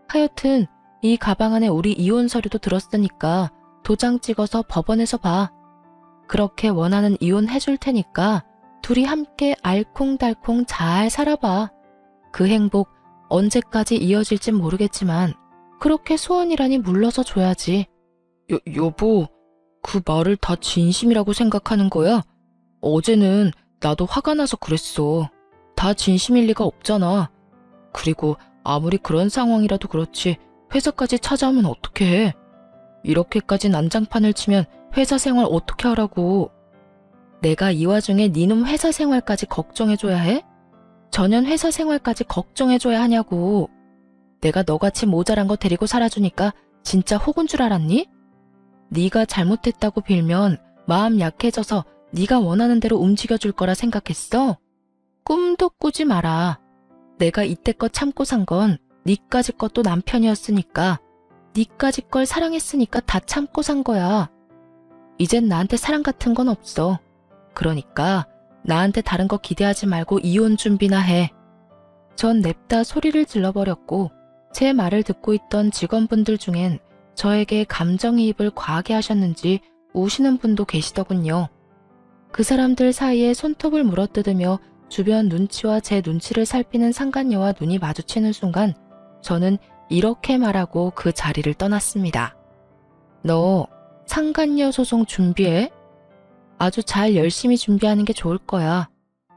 A: 하여튼 이 가방 안에 우리 이혼 서류도 들었으니까 도장 찍어서 법원에서 봐. 그렇게 원하는 이혼 해줄 테니까 둘이 함께 알콩달콩 잘 살아봐. 그 행복 언제까지 이어질진 모르겠지만 그렇게 소원이라니 물러서 줘야지. 여보, 그 말을 다 진심이라고 생각하는 거야? 어제는 나도 화가 나서 그랬어. 다 진심일 리가 없잖아. 그리고 아무리 그런 상황이라도 그렇지 회사까지 찾아오면 어떡해. 이렇게까지 난장판을 치면 회사 생활 어떻게 하라고. 내가 이 와중에 니놈 회사 생활까지 걱정해줘야 해? 전현 회사 생활까지 걱정해줘야 하냐고. 내가 너같이 모자란 거 데리고 살아주니까 진짜 혹은 줄 알았니? 네가 잘못했다고 빌면 마음 약해져서 네가 원하는 대로 움직여줄 거라 생각했어? 꿈도 꾸지 마라. 내가 이때껏 참고 산 건 니까지 것도 남편이었으니까, 니까지 걸 사랑했으니까 다 참고 산 거야. 이젠 나한테 사랑 같은 건 없어. 그러니까 나한테 다른 거 기대하지 말고 이혼 준비나 해. 전 냅다 소리를 질러버렸고 제 말을 듣고 있던 직원분들 중엔 저에게 감정이입을 과하게 하셨는지 우시는 분도 계시더군요. 그 사람들 사이에 손톱을 물어뜯으며 주변 눈치와 제 눈치를 살피는 상간녀와 눈이 마주치는 순간 저는 이렇게 말하고 그 자리를 떠났습니다. 너 상간녀 소송 준비해? 아주 잘 열심히 준비하는 게 좋을 거야.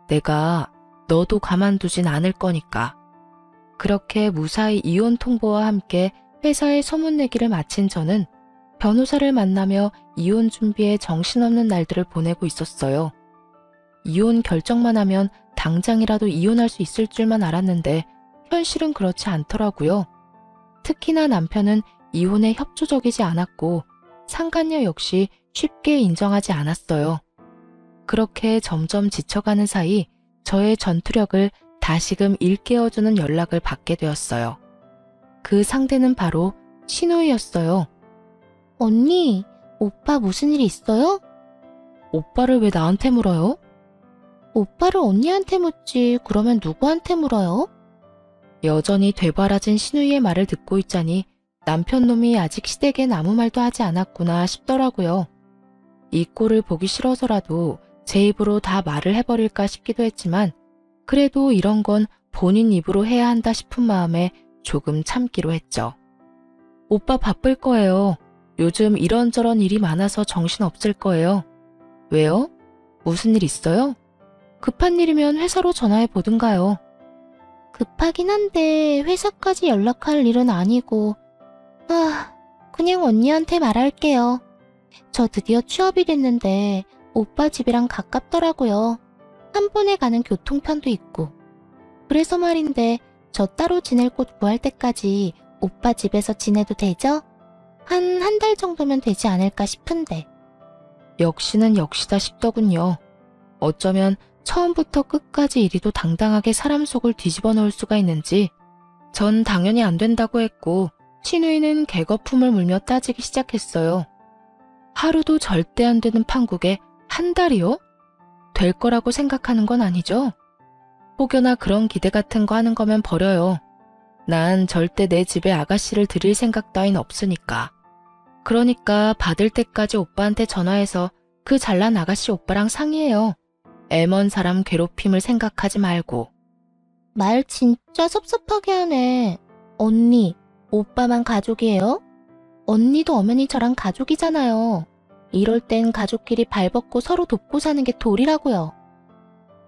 A: 내가 너도 가만두진 않을 거니까. 그렇게 무사히 이혼 통보와 함께 회사에 소문내기를 마친 저는 변호사를 만나며 이혼 준비에 정신없는 날들을 보내고 있었어요. 이혼 결정만 하면 당장이라도 이혼할 수 있을 줄만 알았는데 현실은 그렇지 않더라고요. 특히나 남편은 이혼에 협조적이지 않았고 상간녀 역시 쉽게 인정하지 않았어요. 그렇게 점점 지쳐가는 사이 저의 전투력을 다시금 일깨워주는 연락을 받게 되었어요. 그 상대는 바로 신우이였어요.
B: 언니, 오빠 무슨 일 있어요?
A: 오빠를 왜 나한테 물어요?
B: 오빠를 언니한테 묻지 그러면 누구한테 물어요?
A: 여전히 되바라진 신우이의 말을 듣고 있자니 남편 놈이 아직 시댁엔 아무 말도 하지 않았구나 싶더라고요. 이 꼴을 보기 싫어서라도 제 입으로 다 말을 해버릴까 싶기도 했지만 그래도 이런 건 본인 입으로 해야 한다 싶은 마음에 조금 참기로 했죠. 오빠 바쁠 거예요. 요즘 이런저런 일이 많아서 정신 없을 거예요. 왜요? 무슨 일 있어요? 급한 일이면 회사로 전화해 보든가요.
B: 급하긴 한데 회사까지 연락할 일은 아니고 그냥 언니한테 말할게요. 저 드디어 취업이 됐는데 오빠 집이랑 가깝더라고요. 한 번에 가는 교통편도 있고. 그래서 말인데 저 따로 지낼 곳 구할 때까지 오빠 집에서 지내도 되죠? 한 달 정도면 되지 않을까 싶은데.
A: 역시는 역시다 싶더군요. 어쩌면 처음부터 끝까지 이리도 당당하게 사람 속을 뒤집어 놓을 수가 있는지 전 당연히 안 된다고 했고 신우이는 개거품을 물며 따지기 시작했어요. 하루도 절대 안 되는 판국에 한 달이요? 될 거라고 생각하는 건 아니죠? 혹여나 그런 기대 같은 거 하는 거면 버려요. 난 절대 내 집에 아가씨를 들일 생각 따윈 없으니까. 그러니까 받을 때까지 오빠한테 전화해서 그 잘난 아가씨 오빠랑 상의해요. 애먼 사람 괴롭힘을 생각하지 말고.
B: 말 진짜 섭섭하게 하네. 언니, 오빠만 가족이에요? 언니도 엄연히 저랑 가족이잖아요. 이럴 땐 가족끼리 발벗고 서로 돕고 사는 게 도리라고요.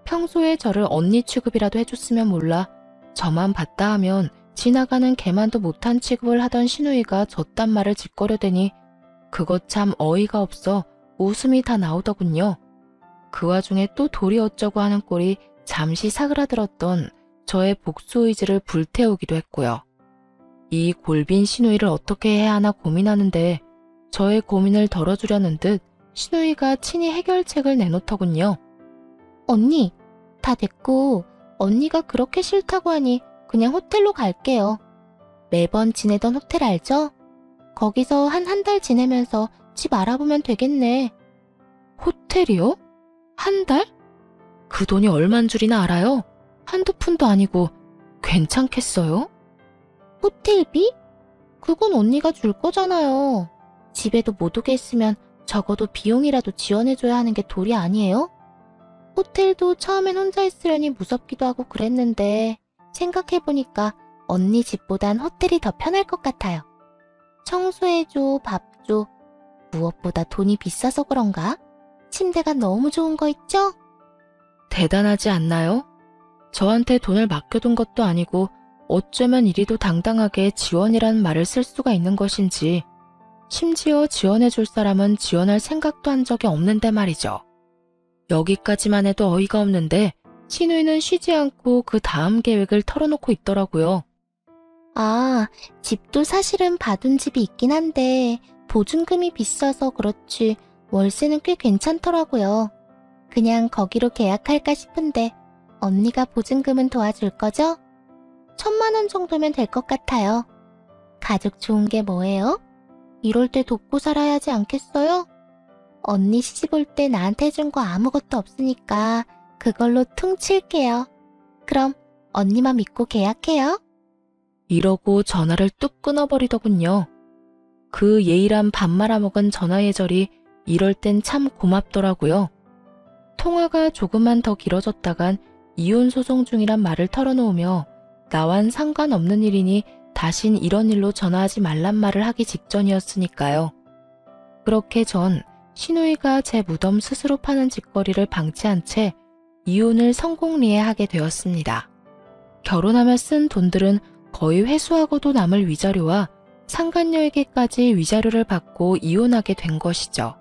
B: 평소에 저를 언니 취급이라도 해줬으면 몰라 저만 봤다 하면 지나가는 개만도 못한 취급을 하던 신우이가 저딴 말을 짓거려대니 그것 참 어이가 없어 웃음이 다 나오더군요. 그 와중에 또 도리 어쩌고 하는 꼴이 잠시 사그라들었던 저의 복수 의지를 불태우기도 했고요. 이 골빈 신우이를 어떻게 해야 하나 고민하는데 저의 고민을 덜어주려는 듯 신우이가 친히 해결책을 내놓더군요. 언니, 다 됐고 언니가 그렇게 싫다고 하니 그냥 호텔로 갈게요. 매번 지내던 호텔 알죠? 거기서 한 달 지내면서 집 알아보면 되겠네.
A: 호텔이요? 한 달? 그 돈이 얼만 줄이나 알아요? 한두 푼도 아니고 괜찮겠어요?
B: 호텔비? 그건 언니가 줄 거잖아요. 집에도 못 오게 했으면 적어도 비용이라도 지원해줘야 하는 게 도리 아니에요? 호텔도 처음엔 혼자 있으려니 무섭기도 하고 그랬는데 생각해보니까 언니 집보단 호텔이 더 편할 것 같아요. 청소해줘, 밥 줘. 무엇보다 돈이 비싸서 그런가? 침대가 너무 좋은 거 있죠?
A: 대단하지 않나요? 저한테 돈을 맡겨둔 것도 아니고 어쩌면 이리도 당당하게 지원이란 말을 쓸 수가 있는 것인지 심지어 지원해줄 사람은 지원할 생각도 한 적이 없는데 말이죠. 여기까지만 해도 어이가 없는데 신우이는 쉬지 않고 그 다음 계획을 털어놓고 있더라고요.
B: 집도 사실은 받은 집이 있긴 한데 보증금이 비싸서 그렇지 월세는 꽤 괜찮더라고요. 그냥 거기로 계약할까 싶은데 언니가 보증금은 도와줄 거죠? 1,000만 원 정도면 될 것 같아요. 가족 좋은 게 뭐예요? 이럴 때 돕고 살아야 하지 않겠어요? 언니 시집 올 때 나한테 해준 거 아무것도 없으니까 그걸로 퉁칠게요. 그럼 언니만 믿고 계약해요.
A: 이러고 전화를 뚝 끊어버리더군요. 그 예의란 밥 말아먹은 전화 예절이 이럴 땐 참 고맙더라고요. 통화가 조금만 더 길어졌다간 이혼 소송 중이란 말을 털어놓으며 나와는 상관없는 일이니 다신 이런 일로 전화하지 말란 말을 하기 직전이었으니까요. 그렇게 전 신우이가 제 무덤 스스로 파는 짓거리를 방치한 채 이혼을 성공리해하게 되었습니다. 결혼하며 쓴 돈들은 거의 회수하고도 남을 위자료와 상간녀에게까지 위자료를 받고 이혼하게 된 것이죠.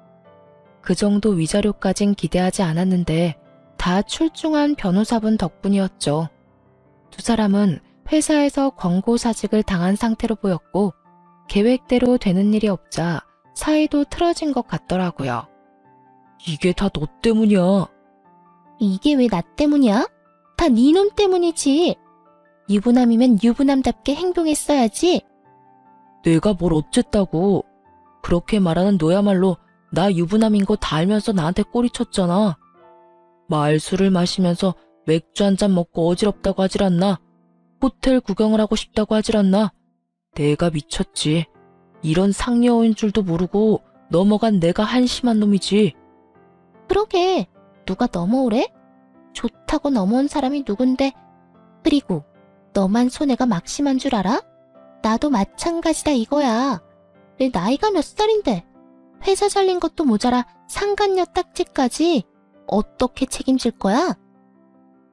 A: 그 정도 위자료까진 기대하지 않았는데 다 출중한 변호사분 덕분이었죠. 두 사람은 회사에서 권고사직을 당한 상태로 보였고 계획대로 되는 일이 없자 사이도 틀어진 것 같더라고요. 이게 다 너 때문이야.
B: 이게 왜 나 때문이야? 다 네 놈 때문이지. 유부남이면 유부남답게 행동했어야지.
A: 내가 뭘 어쨌다고. 그렇게 말하는 너야말로 나 유부남인 거 다 알면서 나한테 꼬리쳤잖아. 말술을 마시면서 맥주 한 잔 먹고 어지럽다고 하질 않나? 호텔 구경을 하고 싶다고 하질 않나? 내가 미쳤지. 이런 상여인 줄도 모르고 넘어간 내가 한심한 놈이지.
B: 그러게, 누가 넘어오래? 좋다고 넘어온 사람이 누군데? 그리고 너만 손해가 막심한 줄 알아? 나도 마찬가지다 이거야. 내 나이가 몇 살인데 회사 잘린 것도 모자라 상간녀 딱지까지 어떻게 책임질 거야?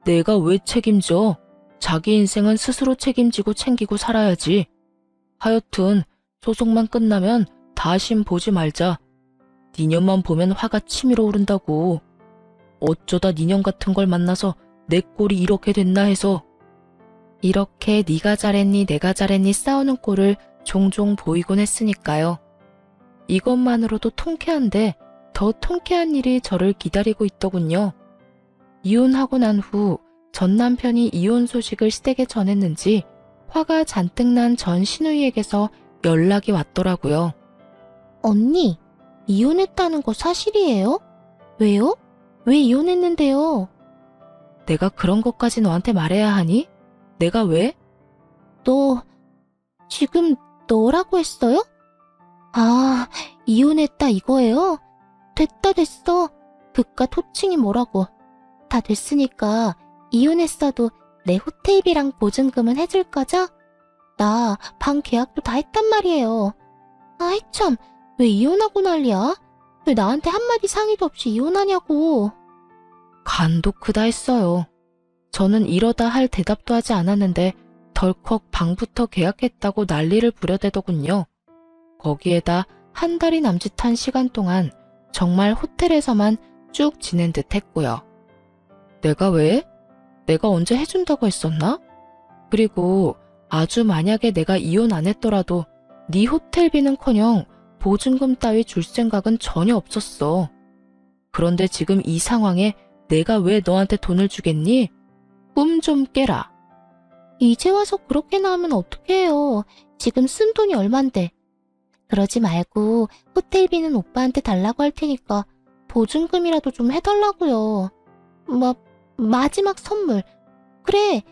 A: 내가 왜 책임져? 자기 인생은 스스로 책임지고 챙기고 살아야지. 하여튼 소송만 끝나면 다신 보지 말자. 니년만 보면 화가 치밀어 오른다고. 어쩌다 니년 같은 걸 만나서 내 꼴이 이렇게 됐나 해서. 이렇게 네가 잘했니 내가 잘했니 싸우는 꼴을 종종 보이곤 했으니까요. 이것만으로도 통쾌한데 더 통쾌한 일이 저를 기다리고 있더군요. 이혼하고 난 후 전 남편이 이혼 소식을 시댁에 전했는지 화가 잔뜩 난 전 시누이에게서 연락이 왔더라고요.
B: 언니, 이혼했다는 거 사실이에요? 왜요? 왜 이혼했는데요?
A: 내가 그런 것까지 너한테 말해야 하니? 내가 왜?
B: 너 지금 너라고 했어요? 아, 이혼했다 이거예요? 됐어. 그깟 호칭이 뭐라고. 다 됐으니까 이혼했어도 내 호텔비랑 보증금은 해줄 거죠? 나 방 계약도 다 했단 말이에요. 아이 참, 왜 이혼하고 난리야? 왜 나한테 한마디 상의도 없이 이혼하냐고.
A: 간도 크다 했어요. 저는 이러다 할 대답도 하지 않았는데 덜컥 방부터 계약했다고 난리를 부려대더군요. 거기에다 한 달이 남짓한 시간 동안 정말 호텔에서만 쭉 지낸 듯 했고요. 내가 왜? 내가 언제 해준다고 했었나? 그리고 아주 만약에 내가 이혼 안 했더라도 네 호텔비는커녕 보증금 따위 줄 생각은 전혀 없었어. 그런데 지금 이 상황에 내가 왜 너한테 돈을 주겠니? 꿈 좀 깨라.
B: 이제 와서 그렇게 나오면 어떡해요. 지금 쓴 돈이 얼만데. 그러지 말고 호텔비는 오빠한테 달라고 할 테니까 보증금이라도 좀 해달라고요. 마지막 선물. 그래,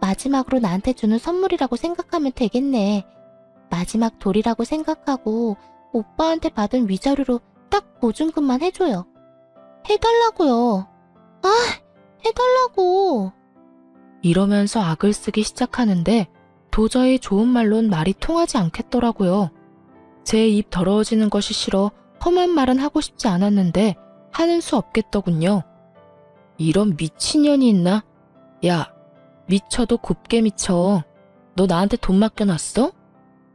B: 마지막으로 나한테 주는 선물이라고 생각하면 되겠네. 마지막 돌이라고 생각하고 오빠한테 받은 위자료로 딱 보증금만 해줘요. 해달라고요. 아, 해달라고.
A: 이러면서 악을 쓰기 시작하는데 도저히 좋은 말론 말이 통하지 않겠더라고요. 제 입 더러워지는 것이 싫어 험한 말은 하고 싶지 않았는데 하는 수 없겠더군요. 이런 미친년이 있나? 야, 미쳐도 곱게 미쳐. 너 나한테 돈 맡겨놨어?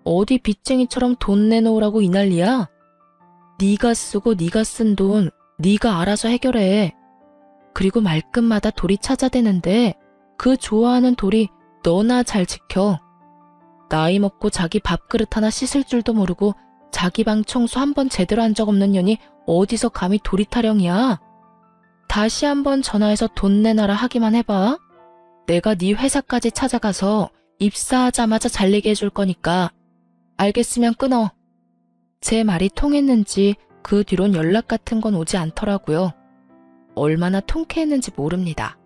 A: 어디 빚쟁이처럼 돈 내놓으라고 이 난리야? 네가 쓰고 네가 쓴 돈 네가 알아서 해결해. 그리고 말끝마다 돌이 찾아대는데 그 좋아하는 돌이 너나 잘 지켜. 나이 먹고 자기 밥그릇 하나 씻을 줄도 모르고 자기 방 청소 한 번 제대로 한 적 없는 년이 어디서 감히 돌이 타령이야. 다시 한번 전화해서 돈 내놔라 하기만 해봐. 내가 네 회사까지 찾아가서 입사하자마자 잘리게 해줄 거니까. 알겠으면 끊어. 제 말이 통했는지 그 뒤론 연락 같은 건 오지 않더라고요. 얼마나 통쾌했는지 모릅니다.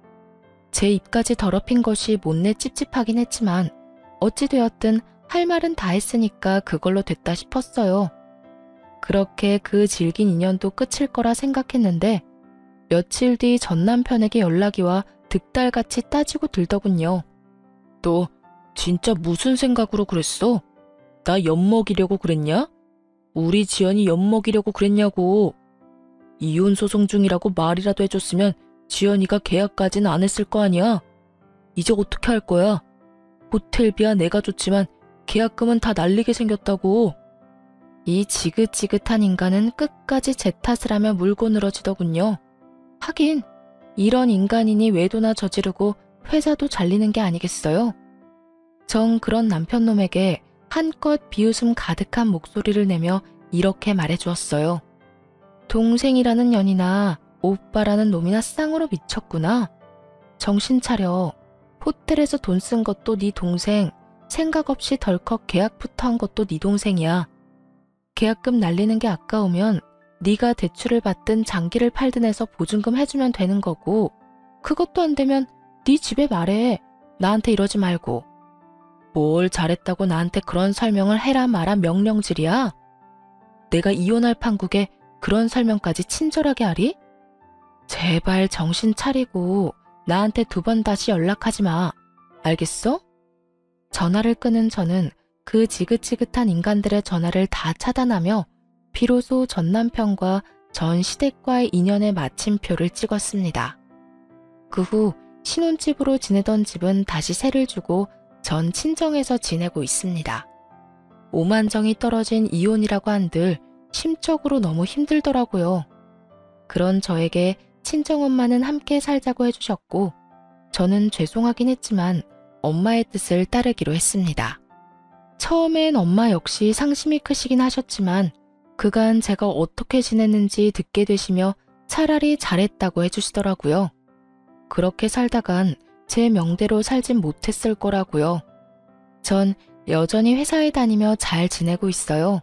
A: 제 입까지 더럽힌 것이 못내 찝찝하긴 했지만 어찌되었든 할 말은 다 했으니까 그걸로 됐다 싶었어요. 그렇게 그 질긴 인연도 끝일 거라 생각했는데 며칠 뒤 전 남편에게 연락이 와 득달같이 따지고 들더군요. 너 진짜 무슨 생각으로 그랬어? 나 엿먹이려고 그랬냐? 우리 지연이 엿먹이려고 그랬냐고. 이혼 소송 중이라고 말이라도 해줬으면 지연이가 계약까지는 안 했을 거 아니야. 이제 어떻게 할 거야? 호텔비야 내가 줬지만 계약금은 다 날리게 생겼다고. 이 지긋지긋한 인간은 끝까지 제 탓을 하며 물고 늘어지더군요. 하긴 이런 인간이니 외도나 저지르고 회사도 잘리는 게 아니겠어요? 전 그런 남편놈에게 한껏 비웃음 가득한 목소리를 내며 이렇게 말해주었어요. 동생이라는 년이나 오빠라는 놈이나 쌍으로 미쳤구나. 정신 차려. 호텔에서 돈 쓴 것도 네 동생, 생각 없이 덜컥 계약부터 한 것도 네 동생이야. 계약금 날리는 게 아까우면 네가 대출을 받든 장기를 팔든 해서 보증금 해주면 되는 거고, 그것도 안 되면 네 집에 말해. 나한테 이러지 말고. 뭘 잘했다고 나한테 그런 설명을 해라 마라 명령질이야? 내가 이혼할 판국에 그런 설명까지 친절하게 하리? 제발 정신 차리고 나한테 2번 다시 연락하지 마. 알겠어? 전화를 끄는 저는 그 지긋지긋한 인간들의 전화를 다 차단하며 비로소 전 남편과 전 시댁과의 인연의 마침표를 찍었습니다. 그 후 신혼집으로 지내던 집은 다시 세를 주고 전 친정에서 지내고 있습니다. 오만정이 떨어진 이혼이라고 한들 심적으로 너무 힘들더라고요. 그런 저에게 친정엄마는 함께 살자고 해주셨고, 저는 죄송하긴 했지만 엄마의 뜻을 따르기로 했습니다. 처음엔 엄마 역시 상심이 크시긴 하셨지만 그간 제가 어떻게 지냈는지 듣게 되시며 차라리 잘했다고 해주시더라고요. 그렇게 살다간 제 명대로 살진 못했을 거라고요. 전 여전히 회사에 다니며 잘 지내고 있어요.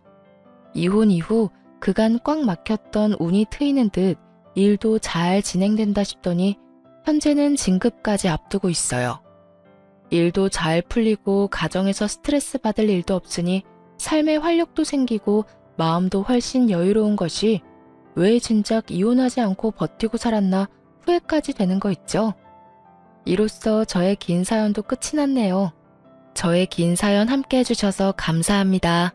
A: 이혼 이후 그간 꽉 막혔던 운이 트이는 듯 일도 잘 진행된다 싶더니 현재는 진급까지 앞두고 있어요. 일도 잘 풀리고 가정에서 스트레스 받을 일도 없으니 삶에 활력도 생기고 마음도 훨씬 여유로운 것이 왜 진작 이혼하지 않고 버티고 살았나 후회까지 되는 거 있죠. 이로써 저의 긴 사연도 끝이 났네요. 저의 긴 사연 함께 해주셔서 감사합니다.